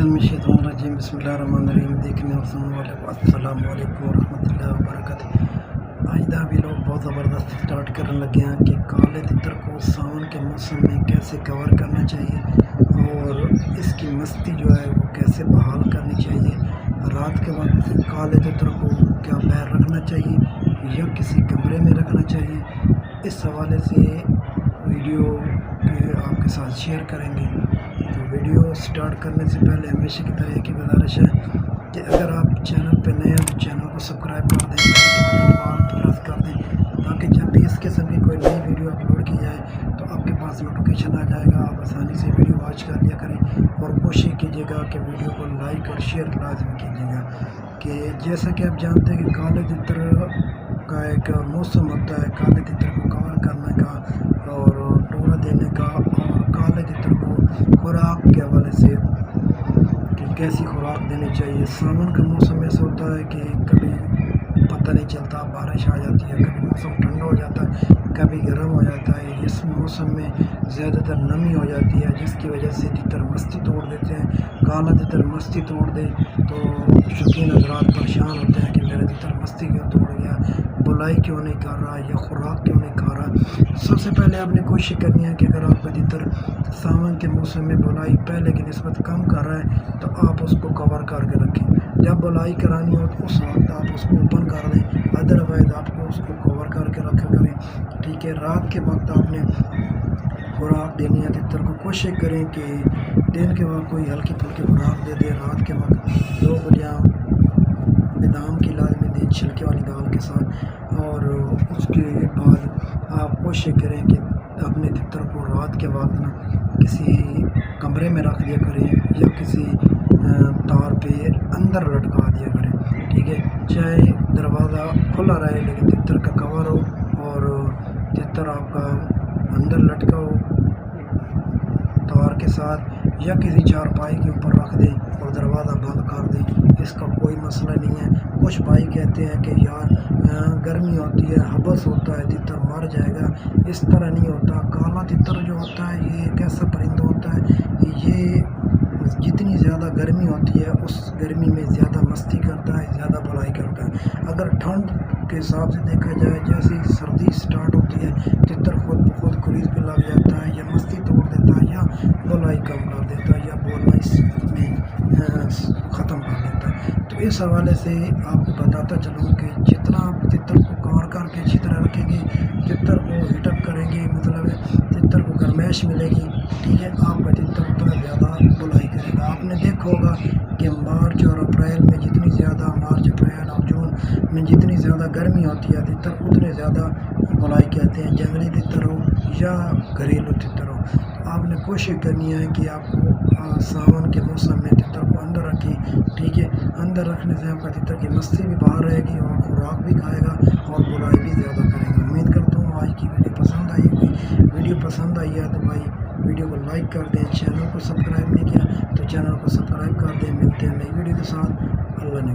बिस्मिल्लाहिर्रहमानिर्रहीम बिस्मिल्लाहिर्रहमानिर्रहीम। देखने और सुनने वाले को अस्सलाम वालेकुम रहमतुल्लाहि व बरकातहू। आइंदा भी लोग बहुत ज़बरदस्त स्टार्ट करने लगे हैं कि काले तितर को सावन के मौसम में कैसे कवर करना चाहिए और इसकी मस्ती जो है वो कैसे बहाल करनी चाहिए। रात के वक्त काले तितर को क्या बाहर रखना चाहिए या किसी कमरे में रखना चाहिए, इस हवाले से वीडियो के आपके साथ शेयर करेंगे। तो वीडियो स्टार्ट करने से पहले हमेशा की तरह की गुजारिश है कि अगर आप चैनल पर नए हैं तो चैनल को सब्सक्राइब कर दें, प्रेस कर दें, ताकि जब भी इस किस्म की कोई नई वीडियो अपलोड की जाए तो आपके पास नोटिफिकेशन आ जाएगा। आप आसानी से वीडियो वॉच कर लिया करें और कोशिश कीजिएगा कि वीडियो को लाइक और शेयर लाजमी कीजिएगा। कि जैसा कि आप जानते हैं कि काले तितर का एक मौसम होता है काले तितर को कवर करने का और टोरा देने का, और काले तितर को खुराक के हवाले से कि कैसी खुराक देनी चाहिए। सावन का मौसम ऐसा होता है कि कभी पता नहीं चलता, बारिश आ जाती है, कभी मौसम ठंडा हो जाता है, कभी गर्म हो जाता है। इस मौसम में ज़्यादातर नमी हो जाती है जिसकी वजह से तितर मस्ती तोड़ देते हैं। काला तितर मस्ती तोड़ दे तो शौकीन हज़रात परेशान होते हैं कि मेरा तितर मस्ती क्यों तोड़ गया, बुलाई क्यों नहीं कर रहा या खुराक क्यों नहीं खा रहा। सबसे पहले आपने कोशिश करनी है कि अगर आपका तितर सावन के मौसम में बुलाई पहले की निस्बत कम कर रहा है तो आप उसको कवर करके रखें। जब बुलाई करानी हो तो उस वक्त आप उसको ओपन कर दें, अदरवाइज आपको उसको कवर करके रखा करें। ठीक है, रात के वक्त आपने खुराक देनी है तितर को, कोशिश करें कि दिन के वक्त कोई हल्की फुल्की खुराक दे दे। रात के वक्त 2 बलियाँ बादाम की लाजमी दें छिलके वाली दाल के साथ, और उसके बाद आप कोशिश करें कि अपने तितर को रात के वक्त ना किसी कमरे में रख दिया करें या किसी तार पे अंदर लटका दिया करें। ठीक है, चाहे दरवाज़ा खुला रहे लेकिन तितर का कवर हो और तितर आपका अंदर लटका हो तार के साथ, या किसी चारपाई के ऊपर रख दें और दरवाज़ा बंद कर दें, इसका कोई मसला नहीं है। कुछ भाई कहते हैं कि यार गर्मी होती है, हबस होता है, तितर मर जाएगा। इस तरह नहीं होता। काला तितर जो होता है ये एक ऐसा परिंदा होता है, ये जितनी ज़्यादा गर्मी होती है उस गर्मी में ज़्यादा मस्ती करता है, ज़्यादा बुलाई करता है। अगर ठंड के हिसाब से देखा जाए, जैसे ही सर्दी स्टार्ट होती है तितर खुद ब खुद क्रीज पे लग जाता है या मस्ती तोड़ देता है या बुलाई कम कर देता है या बोलना इसमें ख़त्म कर देता है। तो इस हवाले से आपको बताता चलूँ कि जितना आप तितर को कवर करके अच्छी तरह रखेंगे, तितर को हीटअप करेंगे, मतलब तितर को गर्माइश मिलेगी, ठीक है, आपका तितर उतना ज़्यादा बुलाई करेगा। आपने देखा होगा कि मार्च और अप्रैल में जितनी ज़्यादा मार्च अप्रैल और जून में जितनी ज़्यादा गर्मी होती है तितर उतने ज़्यादा बुलाई कहते हैं, जंगली तितर हो या घरेलू तितर हो। तो आपने कोशिश करनी है कि आपको सावन के मौसम में तितर को अंदर रखें। ठीक है, अंदर रखने से आपका तितर की मस्ती भी बाहर रहेगी और खुराक भी खाएगा और बुलाई भी ज़्यादा करेगा। उम्मीद करता हूँ आज की वीडियो पसंद आई होगी। वीडियो पसंद आई है तो भाई वीडियो को लाइक कर दें, चैनल को सब्सक्राइब नहीं किया तो चैनल को सब्सक्राइब कर दें। मिलते हैं नई वीडियो के साथ। अल्लाह ने